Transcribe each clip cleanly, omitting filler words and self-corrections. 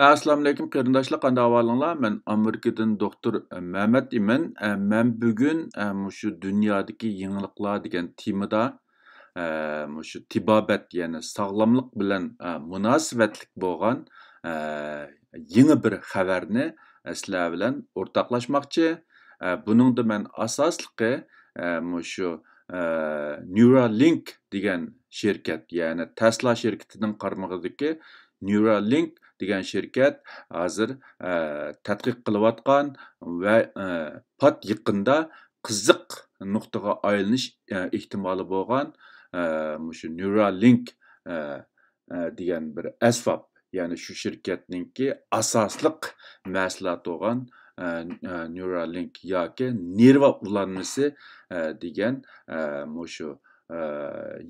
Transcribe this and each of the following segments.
Assalamu alaykum qarindoshlar, qanday ahvolinglar? Men Amerikadan doktor Mehmet iman. Men bugun mushu dunyodagi yangiliklar degan temada mushu tibobat, ya'ni sog'lomlik bilan munosabatlik bo'lgan yangi bir xabarni sizlar bilan o'rtoqlashmoqchi. Buningda men asosliqi mushu Neuralink degan şirket, ya'ni Tesla şirketining qarmog'idagi Neuralink degan şirket hozir tadqiq qilayotgan va pat yaqinda qiziq nuqtaga aylanish ehtimoli bo'lgan mushu Neuralink degan bir asbob, ya'ni shu shirkatninki asosliq mahsuloti bo'lgan Neuralink yoki nerva ulanmasi degan mushu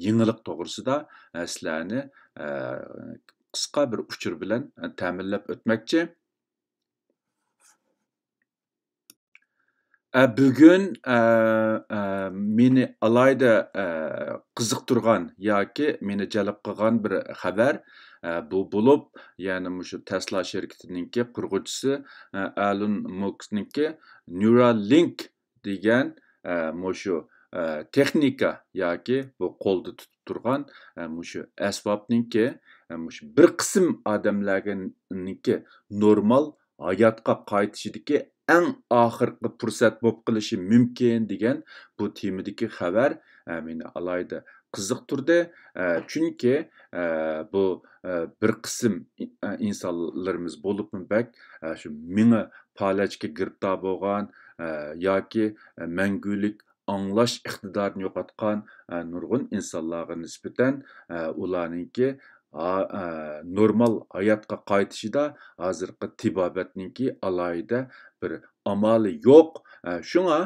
yangilik to'g'risida sizlarni qisqa bir uchur bilan ta'minlab o'tmoqchi. Bugun meni alayda qiziqtirgan yoki meni jalb qilgan bir xabar bu bo'lib, ya'ni mushu Tesla şirketininki qurg'uvchisi Elon Musk'ninki Neuralink degan mushu texnika yoki bu qo'lda tutib turgan mushu asbobninki mushu bir qism odamlarga normal hayotga qaytishidagi eng oxirgi fursat bo'lib qilishi mumkin degan bu temadagi xabar meni alayda qiziqtirdi. Chunki bu bir qism insonlarimiz bo'libmi bak shu meni palachga giribdor bo'lgan yoki mangulik anglash iqtidorini yo'qotgan nurg'un insonlarga nisbatan ularninki normal hayotga qaytishida hozirgi tibobatninki alayda bir amali yo'q. Shunga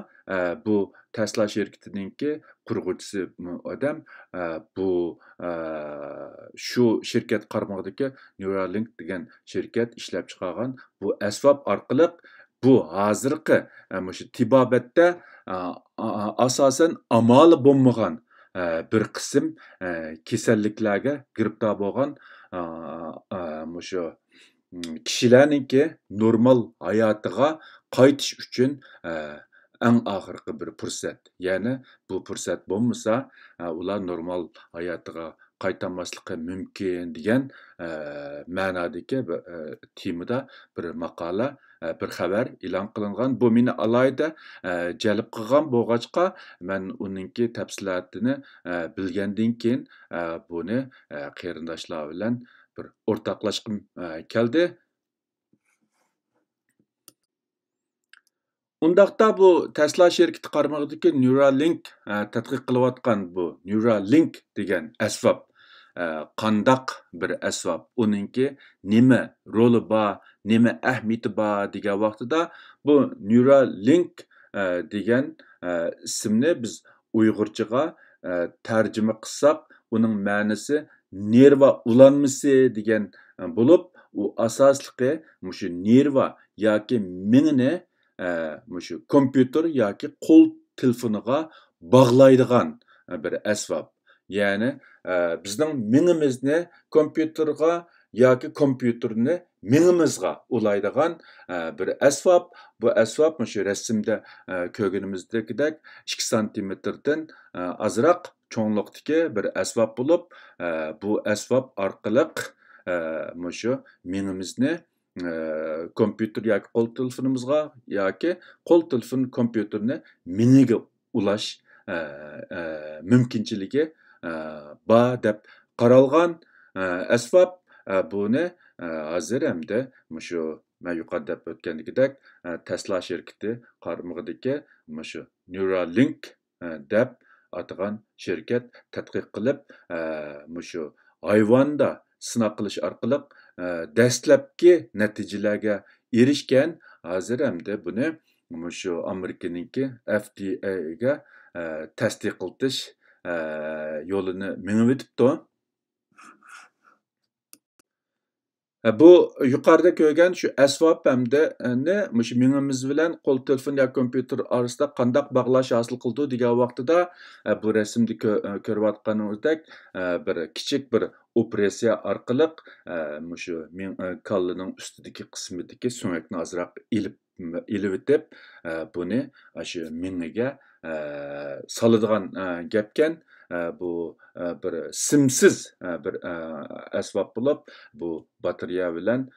bu Tesla şirketininki qurg'uvchisi odam bu shu shirkat qarmog'idagi Neuralink degan shirkat ishlab chiqargan bu asbob orqali bu hozirgi shu tibobatda asosan amali bo'lmagan bir qism kasalliklarga giribdor bo'lgan mushu kishilarninki normal hayotiga qaytish uchun eng oxirgi bir fursat. Ya'ni bu fursat bo'lmasa ular normal hayotiga qaytolmasligi mumkin degan ma'nodagi temada bir maqola, bir xabar e'lon qilingan. Bu meni alayda jalb qilgan bo'lg'achqa men uningki tafsilotini bilgandan keyin buni qarindoshlar bilan bir o'rtoqlashqim keldi. Undaqda bu Tesla şirketi qarmog'idagi Neuralink tadqiq qilayotgan bu Neuralink degan asbob qandaq bir asbob, uningki nima roli bor, nima ahamiyati bor degan vaqtida bu Neuralink degan ismni biz Uyg'urchaga tarjima qilsak, uning ma'nosi nerva ulanmasi degan bo'lib, u asosliqi mushu nerva yoki mingni mushu kompyuter yoki qo'l telefoniga bog'laydigan bir asbob. Ya'ni bizning mingimizni kompyuterga yoki kompyuterni mingimizga ulaydigan bir asbob. Bu asbob mushu rasmda ko'rganimizdagidek 2 santimetrdan azroq cho'ngliqdagi bir asbob bo'lib, bu asbob orqali mushu mingimizni kompyuter yoki qo'l telefonimizga yoki qo'l telefon kompyuterni miniga ulash mumkinchiligi bor deb qaralgan asbob. Buni hozir hamda mushu men yuqorida deb o'tgandagidek Tesla şirketi qarmog'idagi mushu Neuralink deb atagan shirkat tadqiq qilib mushu hayvonda sinov qilish orqali dastlabki natijalarga erishgan. Hozir hamda buni mushu Amerikaninki FDA ga tasdiq qilitish yo'lini mengib o'tibdi. Bu yuqorida ko'rgan shu asbob hamda mushu mingimiz bilan qo'l telefon yoki kompyuter orasida qandaq bog'lash hosil qildi degan vaqtida bu rasmda ko'rayotganimizdek bir kichik bir operatsiya orqali mushu kallaning ustidagi qismidagi so'ngakni ozroq ilib o'tib buni shu mingiga soladigan gapkan. Bu bir simsiz bir asbob bo'lib, bu batareya bilan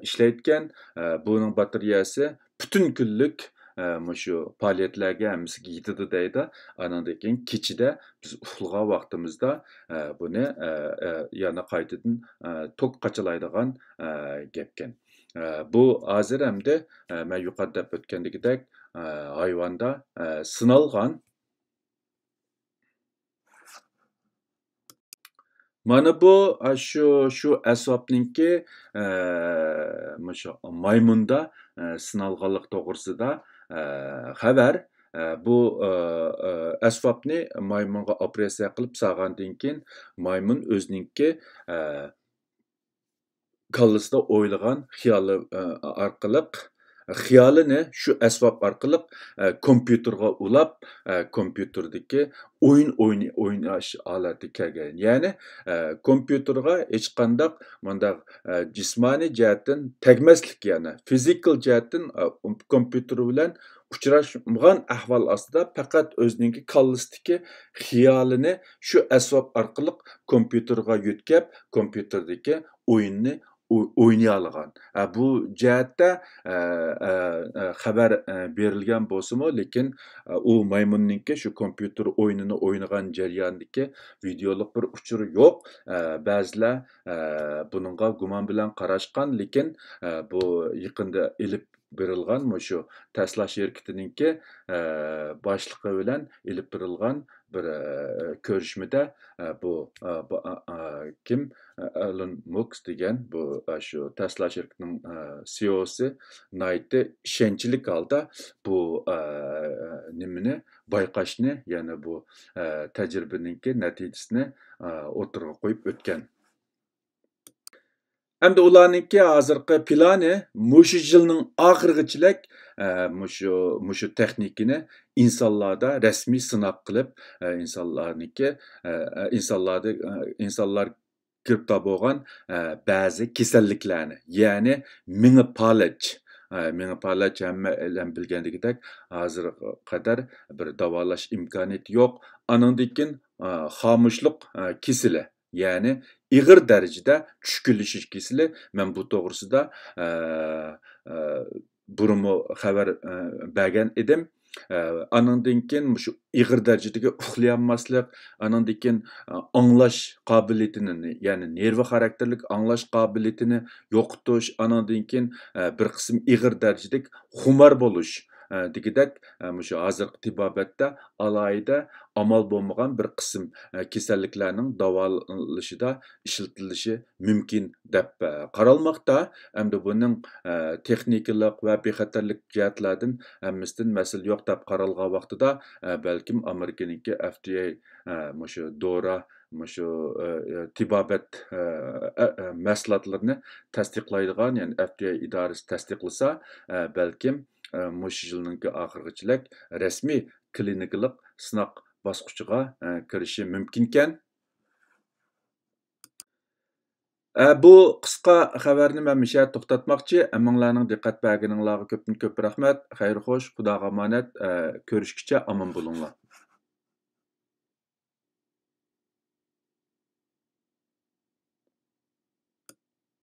ishlayotgan. Buning batareyasi butun kunlik mushu faoliyatlarga hammasiga yetadi deydi. Andan keyin kechida biz uxlagan vaqtimizda buni yana qaytadan tok qachalaydigan gapkan. Bu hozir hamda men yuqorida o'tgandagidek hayvonda sinalgan. Mana bu shu asbobninki mushu maymunda sinalganlik to'g'risida xabar. Bu asbobni maymunga operatsiya qilib solgandan keyin maymun o'zininki kallasida o'ylagan xiyoli orqali xiyolini shu asbob orqali kompyuterga ulab, kompyuterdagi o'ynash holati kelgan. Ya'ni kompyuterga hech qanday mundaq jismoniy jihatdan tegmaslik, ya'ni fizikal jihatdan kompyuter bilan uchrashmagan ahvol ostida faqat o'zining kallasidagi xiyolini shu asbob orqali kompyuterga yetkazib, kompyuterdagi o'yinni o'ynay olgan. Bu jihatda xabar berilgan bo'lsa-mu, lekin u maymunninki shu kompyuter o'yinini o'ynagan jarayondagi videolik bir uchur yo'q. Ba'zilar buningga gumon bilan qarashgan, lekin bu yaqinda ilib berilgan shu Tesla şirketininki boshlig'i bilan ilib berilgan bir ko'rishmada bu kim Elon Musk degan bu shu Tesla şirketining CEO'si naytı ishonchlik holda bu nimani bayqashni, ya'ni bu tajribaninki natijasini o'tirg'a qo'yib o'tgan. Hamda ularninki hozirgi plani mushu yilning oxirigacha mushu texnikani insonlarda rasmiy sinab qilib, insonlar giribdor bo'lgan ba'zi kasalliklarni, ya'ni mingi palach hamma bilgandagidek hozirga qadar bir davolash imkoniyati yo'q. Andan keyin xomushlik kasali, ya'ni ig'ir darajada tushkunlashish kasali. Men bu to'g'risida burunmu xabar bergan edim. Andan keyin shu ig'ir darajadagi uxlayolmaslik, andan keyin anglash qobiliyatini, ya'ni nervi xarakterlik anglash qobiliyatini yo'qotish, andan keyin bir qism ig'ir darajadagi xumor bo'lish degidek shu hozirgi tibobatda alohida amal bo'lmagan bir qism kasalliklarning davolashida ishlatilishi mumkin deb qaralmoqda. Hamda buning texnikalik va bexatarlik jihatlardan hammasidan mas'ul yo'q deb qaralgan vaqtida balkim Amerikaninki FDA shu dora shu tibobat mahsulotlarini tasdiqlaydigan, ya'ni FDA idorasi tasdiqlasa, balkim mushu yilning oxirigacha rasmiy klinikalik sinaq bosqichiga kirishi mumkinkan. Bu qisqa xabarni men misha to'xtatmoqchi. Hammanglarning diqqat berganinglarga ko'pdan ko'p rahmat. Xayr xo'sh, Xudoga omonat. Ko'rishguncha omon bo'linglar.